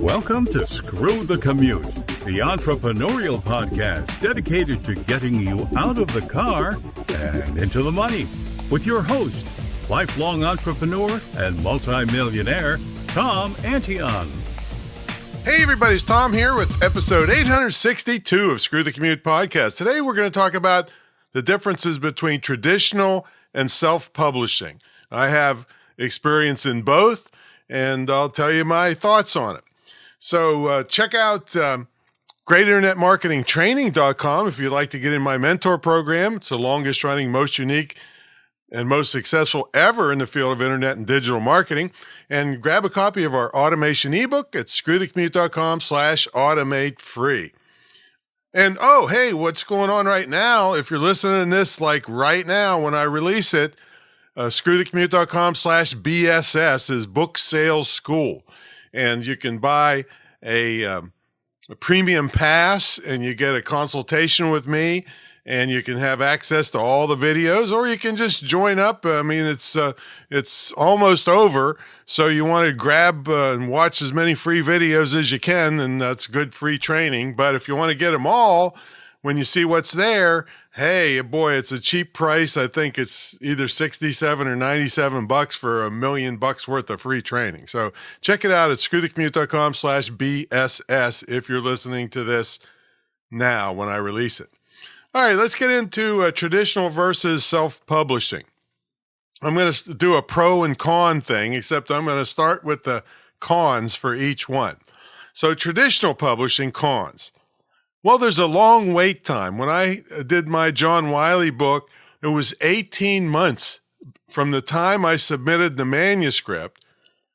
Welcome to Screw the Commute, the entrepreneurial podcast dedicated to getting you out of the car and into the money. With your host, lifelong entrepreneur and multimillionaire, Tom Antion. Hey everybody, it's Tom here with episode 862 of Screw the Commute podcast. Today we're going to talk about the differences between traditional and self-publishing. I have experience in both, and I'll tell you my thoughts on it. So check out greatinternetmarketingtraining.com if you'd like to get in my mentor program. It's the longest running, most unique, and most successful ever in the field of internet and digital marketing. And grab a copy of our automation ebook at screwthecommute.com/automate free. And oh, hey, what's going on right now? If you're listening to this like right now when I release it, screwthecommute.com/BSS is Book Sales School. And you can buy a premium pass and you get a consultation with me and you can have access to all the videos, or you can just join up. I mean, it's almost over. So you want to grab and watch as many free videos as you can, and that's good free training. But if you want to get them all, when you see what's there, hey, boy, it's a cheap price. I think it's either 67 or 97 bucks for $1 million worth of free training. So check it out at screwthecommute.com/BSS if you're listening to this now when I release it. All right, let's get into traditional versus self-publishing. I'm going to do a pro and con thing, except I'm going to start with the cons for each one. So traditional publishing cons. Well, there's a long wait time. When I did my John Wiley book, it was 18 months from the time I submitted the manuscript.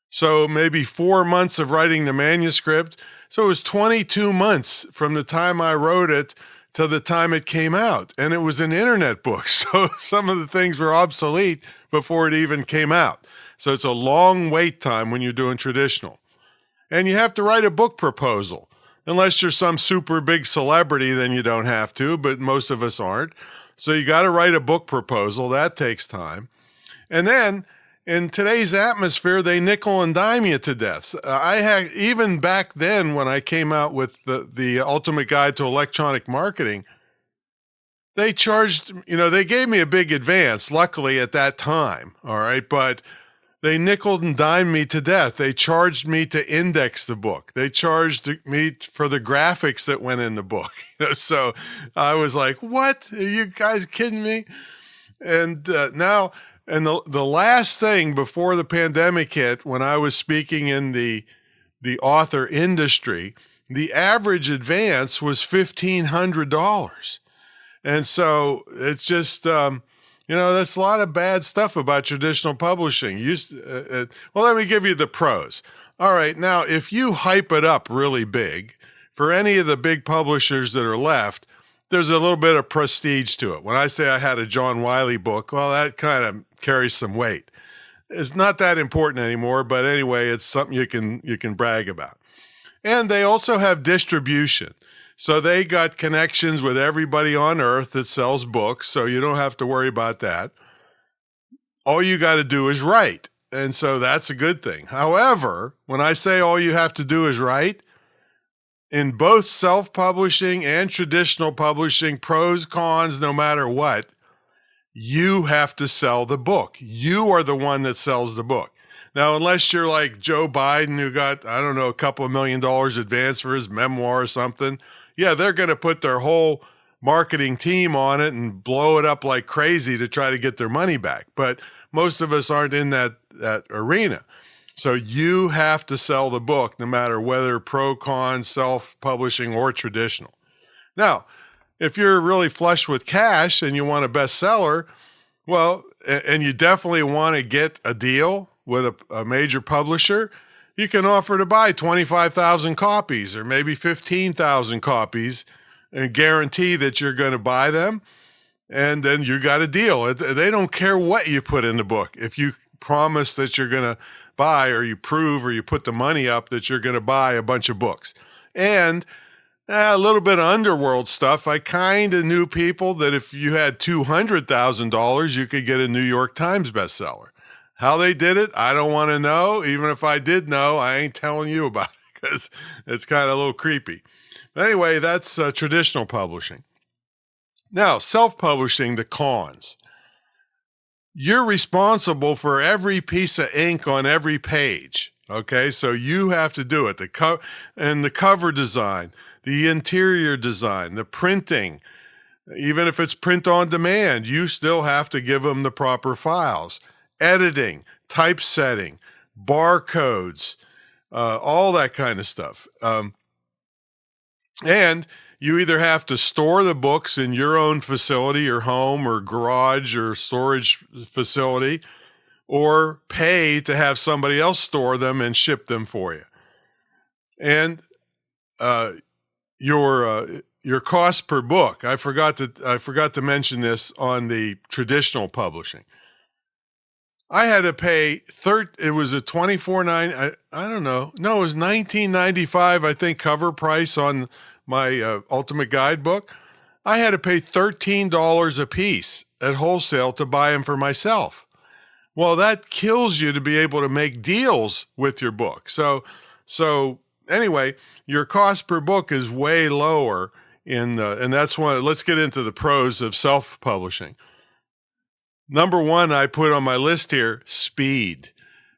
So maybe 4 months of writing the manuscript. So it was 22 months from the time I wrote it to the time it came out. And it was an internet book. So some of the things were obsolete before it even came out. So it's a long wait time when you're doing traditional. And you have to write a book proposal. Unless you're some super big celebrity, then you don't have to, but most of us aren't. So you got to write a book proposal. That takes time. And then in today's atmosphere, they nickel and dime you to death. Even back then when I came out with the Ultimate Guide to Electronic Marketing, they charged, they gave me a big advance, luckily at that time. All right. But they nickeled and dimed me to death. They charged me to index the book. They charged me for the graphics that went in the book. So I was like, what? Are you guys kidding me? And the last thing before the pandemic hit, when I was speaking in the author industry, the average advance was $1,500. And so it's just... there's a lot of bad stuff about traditional publishing. Well, let me give you the pros. All right, now, if you hype it up really big, for any of the big publishers that are left, there's a little bit of prestige to it. When I say I had a John Wiley book, well, that kind of carries some weight. It's not that important anymore, but anyway, it's something you can brag about. And they also have distribution. So they got connections with everybody on earth that sells books, so you don't have to worry about that. All you got to do is write, and so that's a good thing. However, when I say all you have to do is write, in both self-publishing and traditional publishing, pros, cons, no matter what, you have to sell the book. You are the one that sells the book. Now, unless you're like Joe Biden, who got, a couple of $1 million advance for his memoir or something, yeah, they're going to put their whole marketing team on it and blow it up like crazy to try to get their money back. But most of us aren't in that arena. So you have to sell the book no matter whether pro, con, self-publishing, or traditional. Now, if you're really flush with cash and you want a bestseller, well, and you definitely want to get a deal with a major publisher, you can offer to buy 25,000 copies or maybe 15,000 copies and guarantee that you're going to buy them. And then you got a deal. They don't care what you put in the book. If you promise that you're going to buy, or you prove, or you put the money up that you're going to buy a bunch of books. And a little bit of underworld stuff. I kind of knew people that if you had $200,000, you could get a New York Times bestseller. How they did it, I don't want to know. Even if I did know, I ain't telling you about it because it's kind of a little creepy. But anyway, that's traditional publishing. Now, self-publishing, the cons. You're responsible for every piece of ink on every page. Okay, so you have to do it. And the cover design, the interior design, the printing. Even if it's print on demand, you still have to give them the proper files. Editing, typesetting, barcodes, all that kind of stuff. And you either have to store the books in your own facility or home or garage or storage facility, or pay to have somebody else store them and ship them for you. And your cost per book. I forgot to mention this on the traditional publishing. I had to pay it was a $24.9. I don't know. No, it was $19.95. I think cover price on my Ultimate Guidebook. I had to pay $13 a piece at wholesale to buy them for myself. Well, that kills you to be able to make deals with your book. So anyway, your cost per book is way lower and that's one. Let's get into the pros of self-publishing. Number one, I put on my list here, speed.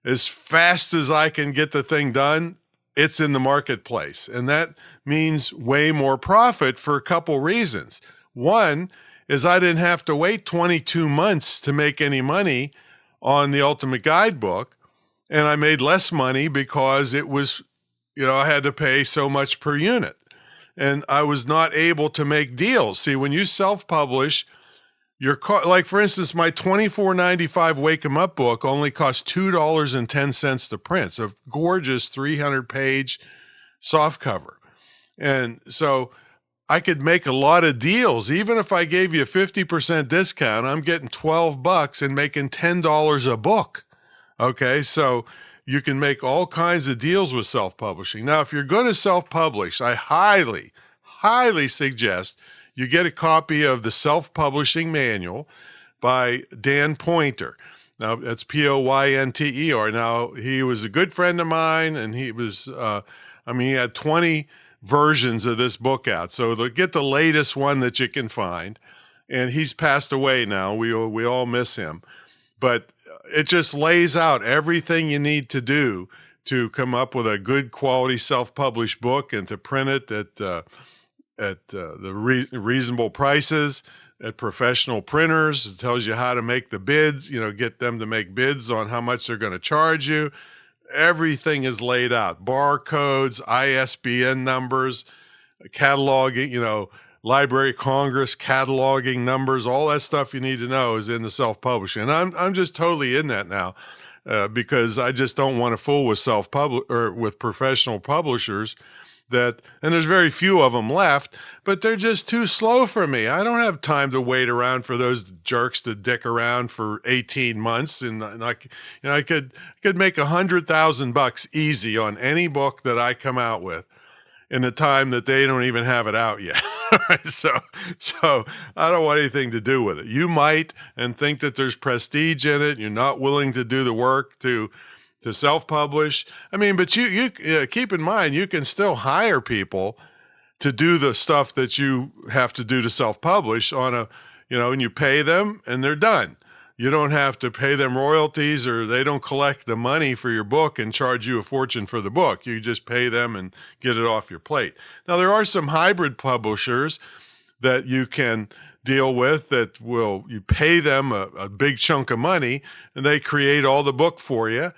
As fast as I can get the thing done, it's in the marketplace. And that means way more profit for a couple reasons. One is I didn't have to wait 22 months to make any money on the Ultimate Guidebook, and I made less money because it was, I had to pay so much per unit, and I was not able to make deals. See, when you self-publish, like for instance, my $24.95 Wake 'Em Up book only cost $2.10 to print. It's a gorgeous 300-page softcover, and so I could make a lot of deals. Even if I gave you a 50% discount, I'm getting $12 and making $10 a book. Okay, so you can make all kinds of deals with self-publishing. Now, if you're going to self-publish, I highly, highly suggest you get a copy of the Self-Publishing Manual by Dan Poynter. Now, that's Poynter. Now, he was a good friend of mine, and he was, he had 20 versions of this book out. So get the latest one that you can find. And he's passed away now. We all miss him. But it just lays out everything you need to do to come up with a good quality self-published book and to print it at reasonable prices at professional printers. It tells you how to make the bids, get them to make bids on how much they're going to charge you. Everything is laid out. Barcodes, ISBN numbers, cataloging, Library of Congress cataloging numbers, all that stuff you need to know is in the self-publishing. And I'm just totally in that now because I just don't want to fool with with professional publishers and there's very few of them left, but they're just too slow for me. I don't have time to wait around for those jerks to dick around for 18 months. And I could make $100,000 easy on any book that I come out with in the time that they don't even have it out yet. So I don't want anything to do with it. You might and think that there's prestige in it. You're not willing to do the work to self-publish. But you keep in mind, you can still hire people to do the stuff that you have to do to self-publish and you pay them and they're done. You don't have to pay them royalties or they don't collect the money for your book and charge you a fortune for the book. You just pay them and get it off your plate. Now, there are some hybrid publishers that you can deal with that you pay them a big chunk of money and they create all the book for you.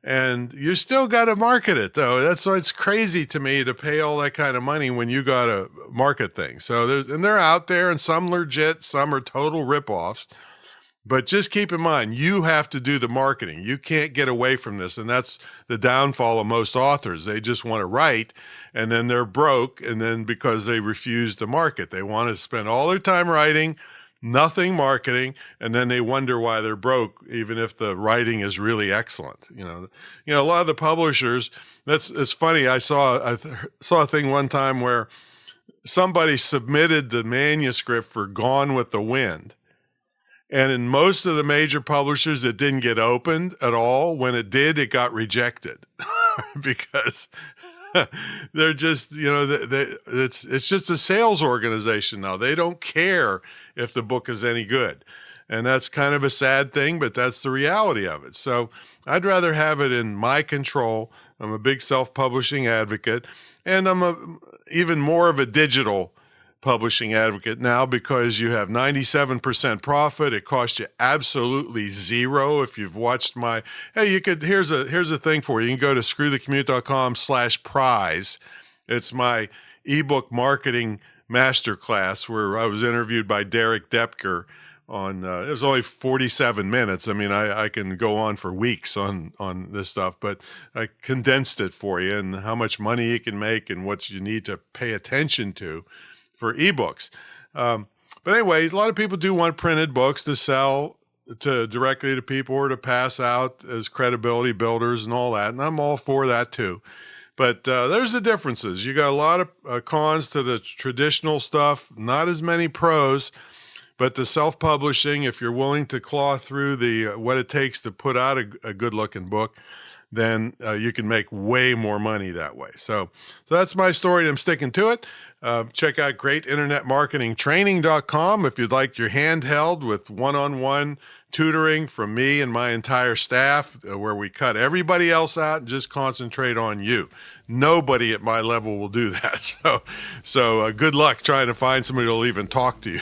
And you still got to market it, though. That's why it's crazy to me to pay all that kind of money when you got to market things. So they're out there, and some legit, some are total ripoffs. But just keep in mind, you have to do the marketing. You can't get away from this, and that's the downfall of most authors. They just want to write, and then they're broke, and then because they refuse to market, they want to spend all their time writing, nothing marketing, and then they wonder why they're broke, even if the writing is really excellent. A lot of the publishers. It's funny. I saw a thing one time where somebody submitted the manuscript for Gone with the Wind, and in most of the major publishers, it didn't get opened at all. When it did, it got rejected because They're just, it's just a sales organization now. They don't care if the book is any good. And that's kind of a sad thing, but that's the reality of it. So I'd rather have it in my control. I'm a big self-publishing advocate, and I'm even more of a digital publishing advocate now because you have 97% profit. It costs you absolutely zero. If you've watched here's a thing for you. You can go to screwthecommute.com/prize. It's my ebook marketing masterclass where I was interviewed by Derek Depker on, it was only 47 minutes. I mean, I can go on for weeks on this stuff, but I condensed it for you and how much money you can make and what you need to pay attention to for ebooks. But anyway, a lot of people do want printed books to sell directly to people or to pass out as credibility builders and all that. And I'm all for that too. But there's the differences. You got a lot of cons to the traditional stuff, not as many pros, but the self-publishing, if you're willing to claw through what it takes to put out a good-looking book, then you can make way more money that way. So that's my story, and I'm sticking to it. Check out greatinternetmarketingtraining.com if you'd like your hand held with one-on-one tutoring from me and my entire staff, where we cut everybody else out and just concentrate on you. Nobody at my level will do that. So good luck trying to find somebody who'll even talk to you.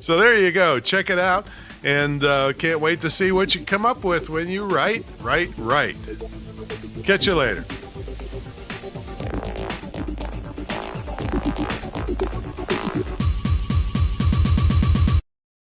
So there you go. Check it out. And can't wait to see what you come up with when you write. Catch you later.